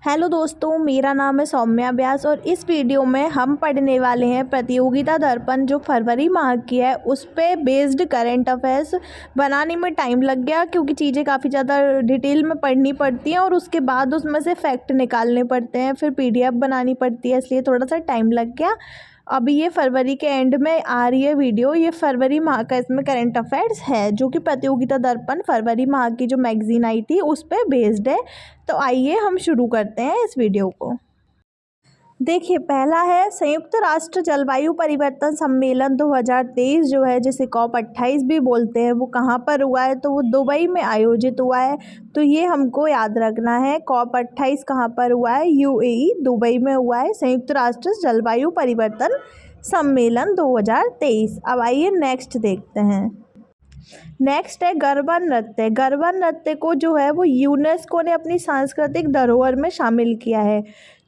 Hello दोस्तों, मेरा नाम है सौम्या व्यास और इस वीडियो में हम पढ़ने वाले हैं प्रतियोगिता दर्पण जो फरवरी माह की है उस पे बेस्ड करंट अफेयर्स। बनाने में टाइम लग गया क्योंकि चीज़ें काफ़ी ज़्यादा डिटेल में पढ़नी पड़ती हैं और उसके बाद उसमें से फैक्ट निकालने पड़ते हैं, फिर पीडीएफ बनानी पड़ती है, इसलिए थोड़ा सा टाइम लग गया। अभी ये फरवरी के एंड में आ रही है वीडियो। ये फरवरी माह का इसमें करंट अफेयर्स है जो कि प्रतियोगिता दर्पण फरवरी माह की जो मैगजीन आई थी उस पे बेस्ड है। तो आइए हम शुरू करते हैं इस वीडियो को। देखिए, पहला है संयुक्त राष्ट्र जलवायु परिवर्तन सम्मेलन 2023 जो है, जिसे COP 28 भी बोलते हैं, वो कहाँ पर हुआ है? तो वो दुबई में आयोजित हुआ है। तो ये हमको याद रखना है। COP 28 कहाँ पर हुआ है? UAE दुबई में हुआ है, संयुक्त राष्ट्र जलवायु परिवर्तन सम्मेलन 2023। अब आइए नेक्स्ट देखते हैं। नेक्स्ट है गरबा नृत्य। गरबा नृत्य को जो है वो यूनेस्को ने अपनी सांस्कृतिक धरोहर में शामिल किया है।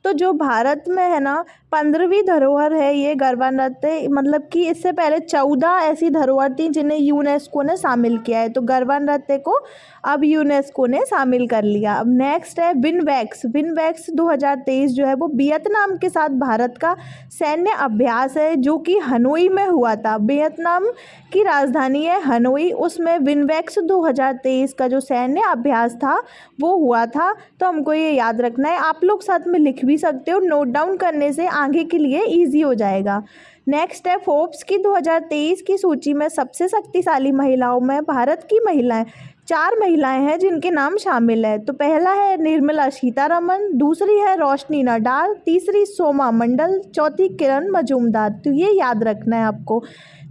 तो जो भारत में है ना 15वीं धरोहर है ये गरबा नृत्य, मतलब कि इससे पहले 14 ऐसी धरोहर थी जिन्हें यूनेस्को ने शामिल किया है। तो गरबा नृत्य को अब यूनेस्को ने शामिल कर लिया। अब नेक्स्ट है विनवैक्स। विनवैक्स 2023 जो है वो वियतनाम के साथ भारत का सैन्य अभ्यास है जो कि हनोई में हुआ था। वियतनाम की राजधानी है हनोई, उसमें विनवैक्स 2023 का जो सैन्य अभ्यास था वो हुआ था। तो हमको ये याद रखना है। आप लोग साथ में लिख भी सकते हो, नोट डाउन करने से आगे के लिए ईजी हो जाएगा। नेक्स्ट है फोर्ब्स की 2023 की सूची में सबसे शक्तिशाली महिलाओं में भारत की महिलाएं 4 महिलाएं हैं जिनके नाम शामिल है। तो पहला है निर्मला सीतारमण, दूसरी है रोशनी नडाल, तीसरी सोमा मंडल, चौथी किरण मजूमदार। तो ये याद रखना है आपको।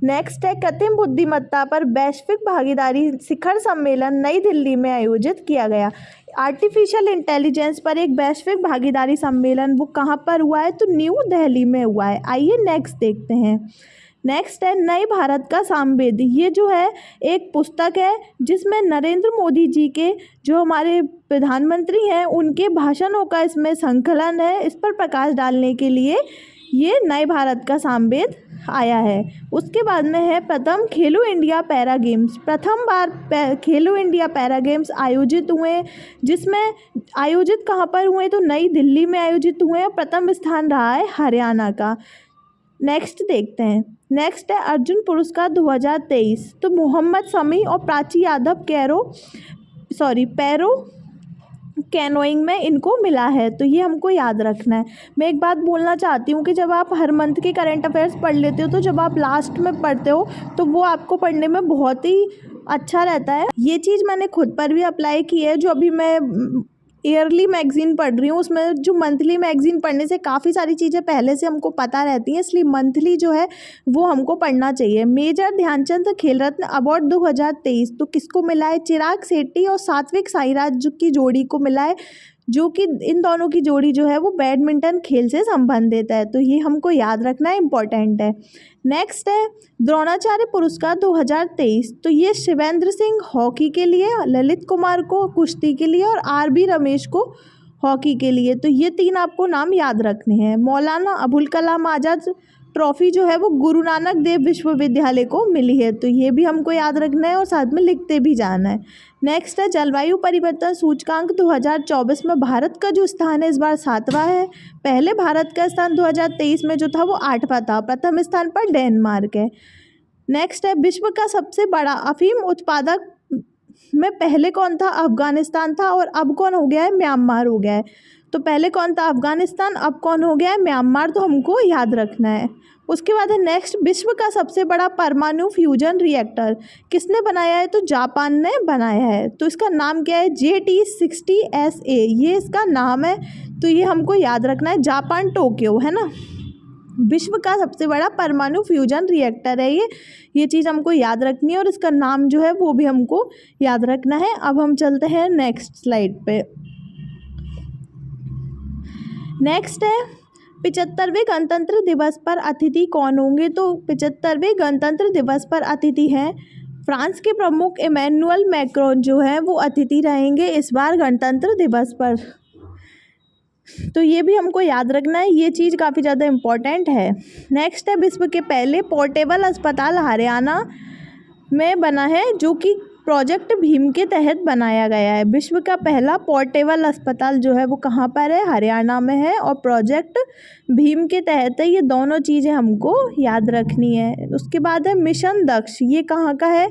नेक्स्ट है कृत्रिम बुद्धिमत्ता पर वैश्विक भागीदारी शिखर सम्मेलन नई दिल्ली में आयोजित किया गया। आर्टिफिशियल इंटेलिजेंस पर एक वैश्विक भागीदारी सम्मेलन वो कहाँ पर हुआ है? तो न्यू दिल्ली में हुआ है। आइए नेक्स्ट देखते हैं। नेक्स्ट है नए भारत का सामवेद। ये जो है एक पुस्तक है जिसमें नरेंद्र मोदी जी के जो हमारे प्रधानमंत्री हैं उनके भाषणों का इसमें संकलन है। इस पर प्रकाश डालने के लिए ये नए भारत का सामवेद आया है। उसके बाद में है प्रथम खेलो इंडिया पैरा गेम्स। प्रथम बार खेलो इंडिया पैरा गेम्स आयोजित हुए, जिसमें आयोजित कहाँ पर हुए? तो नई दिल्ली में आयोजित हुए हैं। प्रथम स्थान रहा है हरियाणा का। नेक्स्ट देखते हैं। नेक्स्ट है अर्जुन पुरस्कार 2023। तो मोहम्मद शमी और प्राची यादव पैरो कैनोइंग में इनको मिला है। तो ये हमको याद रखना है। मैं एक बात बोलना चाहती हूँ कि जब आप हर मंथ के करंट अफेयर्स पढ़ लेते हो तो जब आप लास्ट में पढ़ते हो तो वो आपको पढ़ने में बहुत ही अच्छा रहता है। ये चीज़ मैंने खुद पर भी अप्लाई की है। जो अभी मैं ईयरली मैगज़ीन पढ़ रही हूँ उसमें जो मंथली मैगज़ीन पढ़ने से काफ़ी सारी चीज़ें पहले से हमको पता रहती हैं, इसलिए मंथली जो है वो हमको पढ़ना चाहिए। मेजर ध्यानचंद खेल रत्न अवार्ड 2023 तो किसको मिला है? चिराग शेट्टी और सात्विक साईराज की जोड़ी को मिला है, जो कि इन दोनों की जोड़ी जो है वो बैडमिंटन खेल से संबंधित है। तो ये हमको याद रखना इम्पोर्टेंट है। नेक्स्ट है द्रोणाचार्य पुरस्कार 2023। तो ये शिवेंद्र सिंह हॉकी के लिए, ललित कुमार को कुश्ती के लिए और RB रमेश को हॉकी के लिए। तो ये 3 आपको नाम याद रखने हैं। मौलाना अबुल कलाम आज़ाद ट्रॉफी जो है वो गुरु नानक देव विश्वविद्यालय को मिली है। तो ये भी हमको याद रखना है और साथ में लिखते भी जाना है। नेक्स्ट है जलवायु परिवर्तन सूचकांक 2024 में भारत का जो स्थान है इस बार 7वां है। पहले भारत का स्थान 2023 में जो था वो 8वां था। प्रथम स्थान पर डेनमार्क है। नेक्स्ट है विश्व का सबसे बड़ा अफीम उत्पादक में पहले कौन था? अफगानिस्तान था और अब कौन हो गया है? म्यांमार हो गया है। तो पहले कौन था? अफगानिस्तान, अब कौन हो गया है? म्यांमार। तो हमको याद रखना है। उसके बाद है नेक्स्ट विश्व का सबसे बड़ा परमाणु फ्यूजन रिएक्टर किसने बनाया है? तो जापान ने बनाया है। तो इसका नाम क्या है? JT60SA ये इसका नाम है। तो ये हमको याद रखना है। जापान टोक्यो है ना। विश्व का सबसे बड़ा परमाणु फ्यूजन रिएक्टर है ये चीज़ हमको याद रखनी है और इसका नाम जो है वो भी हमको याद रखना है। अब हम चलते हैं नेक्स्ट स्लाइड पे। नेक्स्ट है 75वें गणतंत्र दिवस पर अतिथि कौन होंगे? तो 75वें गणतंत्र दिवस पर अतिथि हैं फ्रांस के प्रमुख इमैनुअल मैक्रोन जो है वो अतिथि रहेंगे इस बार गणतंत्र दिवस पर। तो ये भी हमको याद रखना है, ये चीज़ काफ़ी ज़्यादा इम्पोर्टेंट है। नेक्स्ट है विश्व के पहले पोर्टेबल अस्पताल हरियाणा में बना है जो कि प्रोजेक्ट भीम के तहत बनाया गया है। विश्व का पहला पोर्टेबल अस्पताल जो है वो कहाँ पर है, हरियाणा में है, और प्रोजेक्ट भीम के तहत है। ये दोनों चीज़ें हमको याद रखनी है। उसके बाद है मिशन दक्ष, ये कहाँ का है,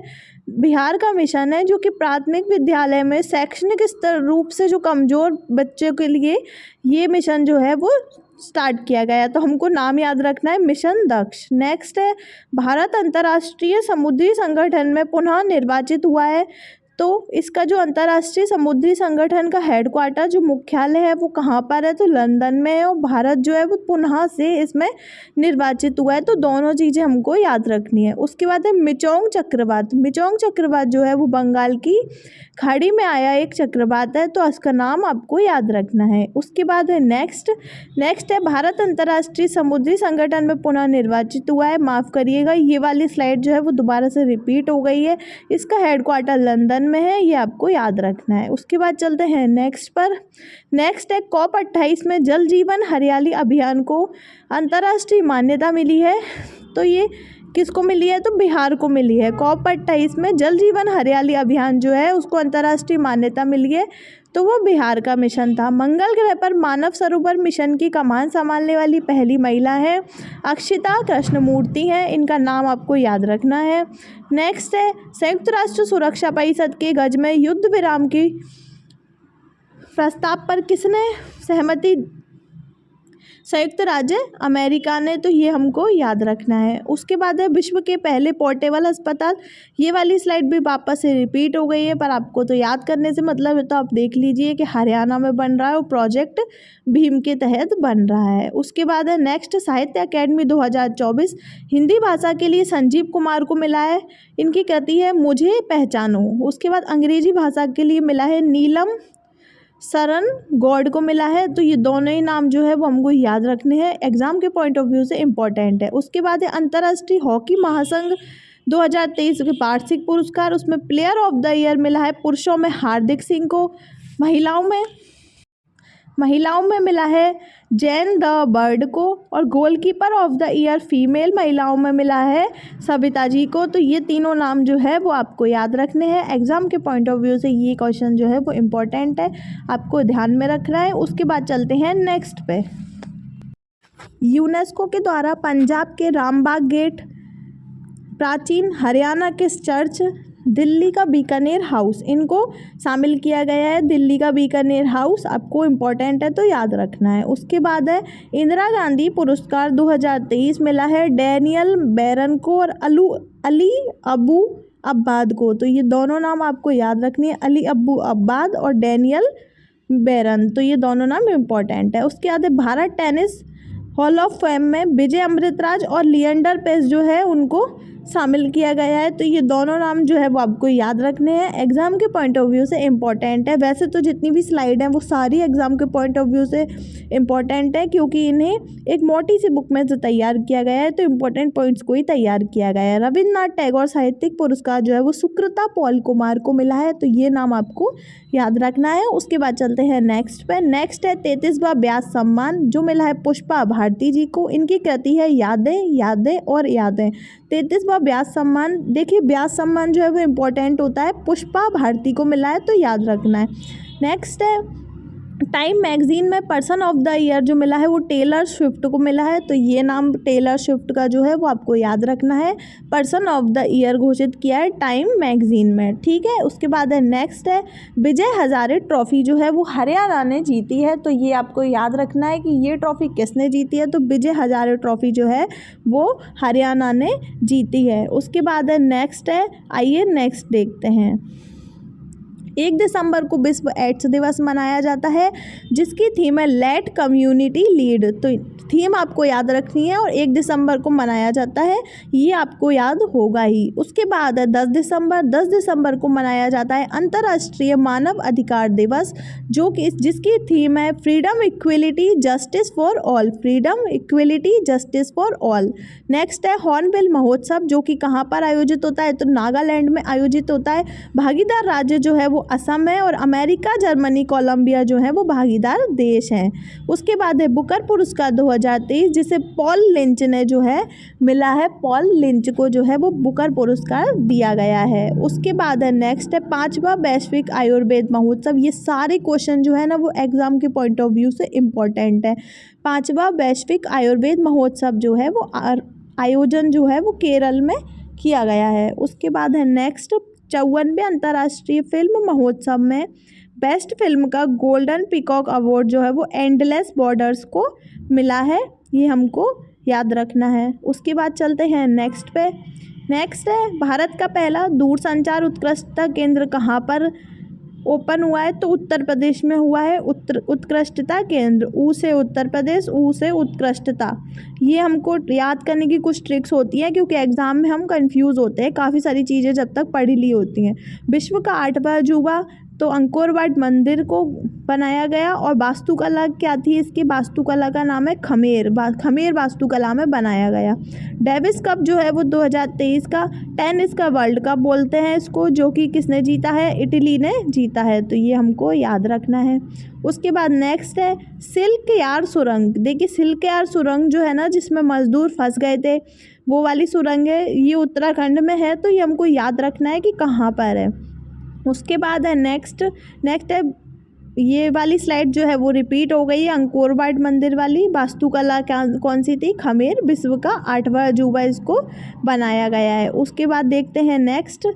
बिहार का मिशन है, जो कि प्राथमिक विद्यालय में शैक्षणिक स्तर रूप से जो कमज़ोर बच्चों के लिए ये मिशन जो है वो स्टार्ट किया गया। तो हमको नाम याद रखना है, मिशन दक्ष। नेक्स्ट है भारत अंतर्राष्ट्रीय समुद्री संगठन में पुनः निर्वाचित हुआ है। तो इसका जो अंतर्राष्ट्रीय समुद्री संगठन का हेडक्वार्टर जो मुख्यालय है वो कहाँ पर है, तो लंदन में है, और भारत जो है वो पुनः से इसमें निर्वाचित हुआ है। तो दोनों चीज़ें हमको याद रखनी है। उसके बाद है मिचोंग चक्रवात। मिचोंग चक्रवात जो है वो बंगाल की खाड़ी में आया एक चक्रवात है, तो इसका नाम आपको याद रखना है। उसके बाद है नेक्स्ट है भारत अंतर्राष्ट्रीय समुद्री संगठन में पुनः निर्वाचित हुआ है। माफ़ करिएगा, ये वाली स्लाइड जो है वो दोबारा से रिपीट हो गई है। इसका हेडक्वार्टर लंदन में है, ये आपको याद रखना है। उसके बाद चलते हैं नेक्स्ट पर। नेक्स्ट है COP28 में जल जीवन हरियाली अभियान को अंतर्राष्ट्रीय मान्यता मिली है। तो ये किसको मिली है, तो बिहार को मिली है। COP28 में जल जीवन हरियाली अभियान जो है उसको अंतर्राष्ट्रीय मान्यता मिली है, तो वो बिहार का मिशन था। मंगल ग्रह पर मानव सरोवर मिशन की कमान संभालने वाली पहली महिला है अक्षिता कृष्णमूर्ति हैं, इनका नाम आपको याद रखना है। नेक्स्ट है संयुक्त राष्ट्र सुरक्षा परिषद के गज में युद्ध विराम की प्रस्ताव पर किसने सहमति, संयुक्त राज्य अमेरिका ने, तो ये हमको याद रखना है। उसके बाद है विश्व के पहले पोर्टेबल अस्पताल। ये वाली स्लाइड भी वापस से रिपीट हो गई है, पर आपको तो याद करने से मतलब है, तो आप देख लीजिए कि हरियाणा में बन रहा है और प्रोजेक्ट भीम के तहत बन रहा है। उसके बाद है नेक्स्ट साहित्य अकेडमी 2024 हिंदी भाषा के लिए संजीव कुमार को मिला है, इनकी कृति है मुझे पहचानो। उसके बाद अंग्रेजी भाषा के लिए मिला है नीलम शरण गौड़ को मिला है। तो ये दोनों ही नाम जो है वो हमको याद रखने हैं, एग्जाम के पॉइंट ऑफ व्यू से इम्पोर्टेंट है। उसके बाद है अंतर्राष्ट्रीय हॉकी महासंघ 2023 के वार्षिक पुरस्कार, उसमें प्लेयर ऑफ द ईयर मिला है पुरुषों में हार्दिक सिंह को, महिलाओं में मिला है जैन द बर्ड को, और goalkeeper of the year female महिलाओं में मिला है सविता जी को। तो ये तीनों नाम जो है वो आपको याद रखने हैं, एग्जाम के पॉइंट ऑफ व्यू से ये क्वेश्चन जो है वो इम्पोर्टेंट है, आपको ध्यान में रखना है। उसके बाद चलते हैं नेक्स्ट पे। यूनेस्को के द्वारा पंजाब के रामबाग गेट, प्राचीन हरियाणा के चर्च, दिल्ली का बीकानेर हाउस, इनको शामिल किया गया है। दिल्ली का बीकानेर हाउस आपको इम्पोर्टेंट है, तो याद रखना है। उसके बाद है इंदिरा गांधी पुरस्कार 2023 मिला है डैनियल बैरन को और अली अबू अब्बाद को। तो ये दोनों नाम आपको याद रखनी है, अली अबू अब्बाद और डैनियल बैरन, तो ये दोनों नाम इम्पोर्टेंट है। उसके बाद है Bharat tennis hall of fame में विजय अमृतराज और लिएंडर पेस जो है उनको शामिल किया गया है। तो ये दोनों नाम जो है वो आपको याद रखने हैं, एग्जाम के पॉइंट ऑफ व्यू से इम्पोर्टेंट है। वैसे तो जितनी भी स्लाइड हैं वो सारी एग्जाम के पॉइंट ऑफ व्यू से इम्पोर्टेंट है, क्योंकि इन्हें एक मोटी सी बुक में से तैयार किया गया है, तो इम्पोर्टेंट पॉइंट्स को ही तैयार किया गया है। रविन्द्रनाथ टैगोर साहित्यिक पुरस्कार जो है वो सुकृता पॉल कुमार को मिला है, तो ये नाम आपको याद रखना है। उसके बाद चलते हैं नेक्स्ट पे। नेक्स्ट है 33वां व्यास सम्मान जो मिला है पुष्पा भारती जी को, इनकी कृति है यादें यादें और यादें। 33वां व्यास सम्मान, देखिए व्यास सम्मान जो है वो इम्पोर्टेंट होता है, पुष्पा भारती को मिला है, तो याद रखना है। नेक्स्ट है टाइम मैगजीन में पर्सन ऑफ द ईयर जो मिला है वो टेलर स्विफ्ट को मिला है, तो ये नाम टेलर स्विफ्ट का जो है वो आपको याद रखना है, पर्सन ऑफ द ईयर घोषित किया है टाइम मैगजीन में, ठीक है। उसके बाद है नेक्स्ट है विजय हजारे ट्रॉफी जो है वो हरियाणा ने जीती है, तो ये आपको याद रखना है कि ये ट्रॉफी किसने जीती है, तो विजय हजारे ट्रॉफी जो है वो हरियाणा ने जीती है। उसके बाद है नेक्स्ट है, आइए नेक्स्ट देखते हैं। 1 दिसंबर को विश्व एड्स दिवस मनाया जाता है जिसकी थीम है लेट कम्युनिटी लीड, तो थीम आपको याद रखनी है और 1 दिसंबर को मनाया जाता है, ये आपको याद होगा ही। उसके बाद है 10 दिसंबर को मनाया जाता है अंतर्राष्ट्रीय मानव अधिकार दिवस जो कि जिसकी थीम है freedom equality justice for all, freedom equality justice for all. Next है हॉर्नबिल महोत्सव जो कि कहाँ पर आयोजित होता है, तो नागालैंड में आयोजित होता है। भागीदार राज्य जो है वो असम है और अमेरिका, जर्मनी, कोलंबिया जो है वो भागीदार देश हैं। उसके बाद है बुकर पुरस्कार 2023, जिसे पॉल लिंच ने जो है मिला है, पॉल लिंच को जो है वो बुकर पुरस्कार दिया गया है। उसके बाद है नेक्स्ट है 5वां वैश्विक आयुर्वेद महोत्सव। ये सारे क्वेश्चन जो है ना वो एग्जाम के पॉइंट ऑफ व्यू से इम्पोर्टेंट है। 5वां वैश्विक आयुर्वेद महोत्सव जो है वो आयोजन जो है वो केरल में किया गया है। उसके बाद है नेक्स्ट 54वें अंतर्राष्ट्रीय फिल्म महोत्सव में बेस्ट फिल्म का गोल्डन पीकॉक अवार्ड जो है वो एंडलेस बॉर्डर्स को मिला है, ये हमको याद रखना है। उसके बाद चलते हैं नेक्स्ट पे। नेक्स्ट है भारत का पहला दूरसंचार उत्कृष्टता केंद्र कहाँ पर ओपन हुआ है, तो उत्तर प्रदेश में हुआ है। उत्कृष्टता केंद्र, ऊ से उत्तर प्रदेश, ऊ से उत्कृष्टता। ये हमको याद करने की कुछ ट्रिक्स होती हैं क्योंकि एग्ज़ाम में हम कंफ्यूज होते हैं, काफ़ी सारी चीज़ें जब तक पढ़ी ली होती हैं। विश्व का 8वां अजूबा, तो अंकोर वाट मंदिर को बनाया गया। और वास्तुकला क्या थी इसकी, वास्तुकला का नाम है खमेर, खमेर वास्तुकला में बनाया गया। डेविस कप जो है वो 2023 का टेनिस का वर्ल्ड कप बोलते हैं इसको, जो कि किसने जीता है, इटली ने जीता है, तो ये हमको याद रखना है। उसके बाद नेक्स्ट है सिल्क यार्ड सुरंग। देखिए सिल्क यार्ड सुरंग जो है ना जिसमें मजदूर फंस गए थे, वो वाली सुरंग है, ये उत्तराखंड में है, तो ये हमको याद रखना है कि कहाँ पर है। उसके बाद है नेक्स्ट है ये वाली स्लाइड जो है वो रिपीट हो गई है, अंकोर वाट मंदिर वाली। वास्तुकला क्या कौन सी थी, खमेर। विश्व का 8वां अजूबा इसको बनाया गया है। उसके बाद देखते हैं नेक्स्ट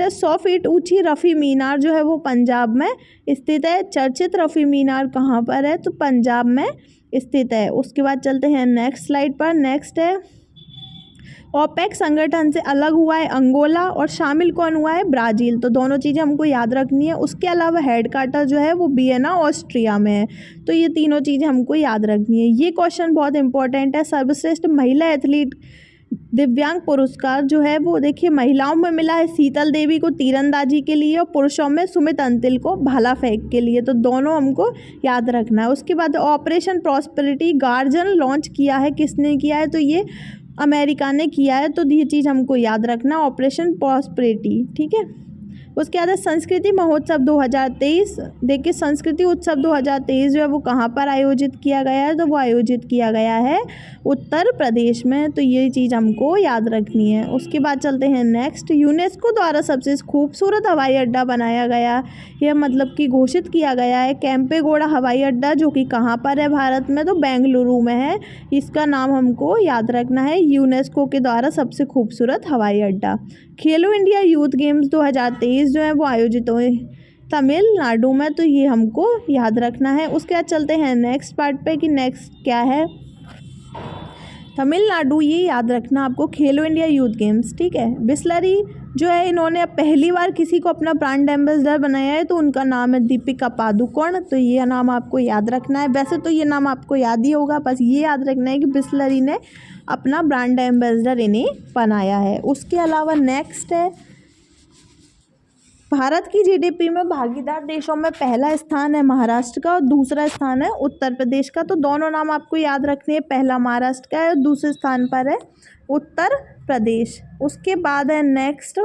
है 100 फीट ऊंची रफ़ी मीनार जो है वो पंजाब में स्थित है। चर्चित रफ़ी मीनार कहाँ पर है, तो पंजाब में स्थित है। उसके बाद चलते हैं नेक्स्ट स्लाइड पर। नेक्स्ट है ओपेक संगठन से अलग हुआ है अंगोला और शामिल कौन हुआ है, ब्राज़ील। तो दोनों चीज़ें हमको याद रखनी है। उसके अलावा हेडक्वार्टर जो है वो वियना ऑस्ट्रिया में है, तो ये तीनों चीज़ें हमको याद रखनी है। ये क्वेश्चन बहुत इंपॉर्टेंट है। सर्वश्रेष्ठ महिला एथलीट दिव्यांग पुरस्कार जो है वो देखिए महिलाओं में मिला है शीतल देवी को तीरंदाजी के लिए और पुरुषों में सुमित अंतिल को भाला फेंक के लिए, तो दोनों हमको याद रखना है। उसके बाद ऑपरेशन प्रॉस्पेरिटी गार्जन लॉन्च किया है, किसने किया है, तो ये अमेरिका ने किया है, तो ये चीज़ हमको याद रखना, ऑपरेशन प्रॉस्पेरिटी, ठीक है। उसके बाद संस्कृति महोत्सव 2023। देखिए संस्कृति उत्सव 2023 जो है वो कहाँ पर आयोजित किया गया है, तो वो आयोजित किया गया है उत्तर प्रदेश में, तो ये चीज़ हमको याद रखनी है। उसके बाद चलते हैं नेक्स्ट। यूनेस्को द्वारा सबसे खूबसूरत हवाई अड्डा बनाया गया, यह मतलब कि घोषित किया गया है केम्पेगौड़ा हवाई अड्डा, जो कि कहाँ पर है भारत में, तो बेंगलुरु में है। इसका नाम हमको याद रखना है, यूनेस्को के द्वारा सबसे खूबसूरत हवाई अड्डा। खेलो इंडिया यूथ गेम्स 2023 जो है वो आयोजित हुए तमिलनाडु में, तो ये हमको याद रखना है। उसके बाद चलते हैं नेक्स्ट पार्ट पे कि नेक्स्ट क्या है, तमिलनाडु, ये याद रखना आपको, खेलो इंडिया यूथ गेम्स, ठीक है। बिस्लरी जो है इन्होंने अब पहली बार किसी को अपना ब्रांड एम्बेसडर बनाया है, तो उनका नाम है दीपिका पादुकोण, तो ये नाम आपको याद रखना है। वैसे तो ये नाम आपको याद ही होगा, बस ये याद रखना है कि बिस्लरी ने अपना ब्रांड एम्बेसडर इन्हें बनाया है। उसके अलावा नेक्स्ट है भारत की जीडीपी में भागीदार देशों में पहला स्थान है महाराष्ट्र का और दूसरा स्थान है उत्तर प्रदेश का, तो दोनों नाम आपको याद रखने हैं, पहला महाराष्ट्र का है और दूसरे स्थान पर है उत्तर प्रदेश। उसके बाद है next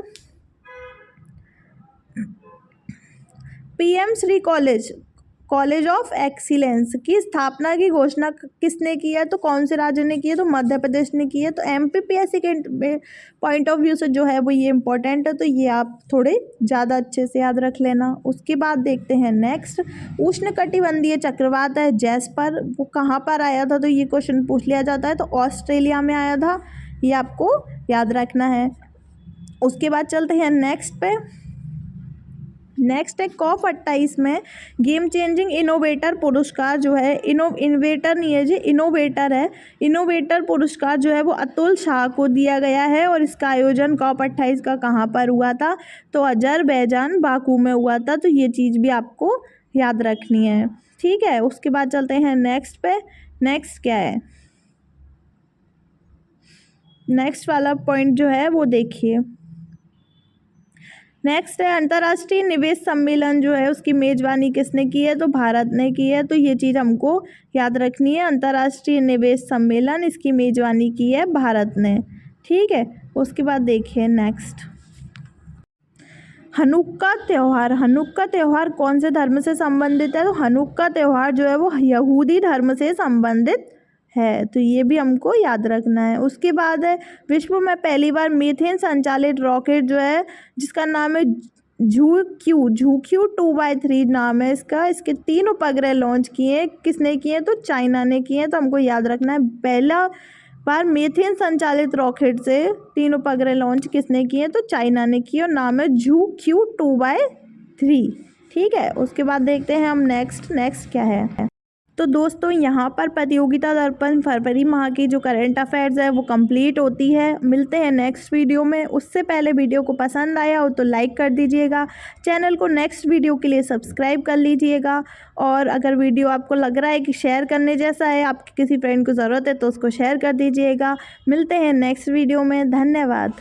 PM Shri college of excellence की स्थापना की घोषणा किसने की है, तो कौन से राज्य ने की है, तो मध्य प्रदेश ने की है। तो एमपीपीएससी के पॉइंट ऑफ व्यू से जो है वो ये इम्पोर्टेंट है, तो ये आप थोड़े ज़्यादा अच्छे से याद रख लेना। उसके बाद देखते हैं नेक्स्ट उष्णकटिबंधीय चक्रवात है जैस्पर, वो कहाँ पर आया था, तो ये क्वेश्चन पूछ लिया जाता है, तो ऑस्ट्रेलिया में आया था, ये आपको याद रखना है। उसके बाद चलते हैं नेक्स्ट पे। नेक्स्ट है COP 28 में गेम चेंजिंग इनोवेटर पुरस्कार जो है, इनोवेटर नहीं है जी, इनोवेटर है। इनोवेटर पुरस्कार जो है वो अतुल शाह को दिया गया है और इसका आयोजन COP 28 का कहाँ पर हुआ था, तो अजरबैजान बाकू में हुआ था, तो ये चीज़ भी आपको याद रखनी है, ठीक है। उसके बाद चलते हैं नेक्स्ट पे। नेक्स्ट क्या है, नेक्स्ट वाला पॉइंट जो है वो देखिए, नेक्स्ट है अंतर्राष्ट्रीय निवेश सम्मेलन जो है उसकी मेज़बानी किसने की है, तो भारत ने की है, तो ये चीज़ हमको याद रखनी है। अंतर्राष्ट्रीय निवेश सम्मेलन, इसकी मेज़बानी की है भारत ने, ठीक है। उसके बाद देखिए नेक्स्ट हनुक्का त्यौहार। हनुक्का त्यौहार कौन से धर्म से संबंधित है, तो हनुक्का त्यौहार जो है वो यहूदी धर्म से संबंधित है, तो ये भी हमको याद रखना है। उसके बाद है विश्व में पहली बार मीथेन संचालित रॉकेट जो है जिसका नाम है झूक्यू 2x3 नाम है इसका। इसके 3 उपग्रह लॉन्च किए। किसने किए? तो चाइना ने किए। तो हमको याद रखना है पहला बार मीथेन संचालित रॉकेट से 3 उपग्रह लॉन्च किसने किए? तो चाइना ने किए और नाम है झूक्यू 2x3। ठीक है, उसके बाद देखते हैं हम नेक्स्ट क्या है। तो दोस्तों यहाँ पर प्रतियोगिता दर्पण फरवरी माह की जो करंट अफेयर्स है वो कंप्लीट होती है। मिलते हैं नेक्स्ट वीडियो में। उससे पहले वीडियो को पसंद आया हो तो लाइक कर दीजिएगा, चैनल को नेक्स्ट वीडियो के लिए सब्सक्राइब कर लीजिएगा, और अगर वीडियो आपको लग रहा है कि शेयर करने जैसा है, आपके किसी फ्रेंड को ज़रूरत है तो उसको शेयर कर दीजिएगा। मिलते हैं नेक्स्ट वीडियो में। धन्यवाद।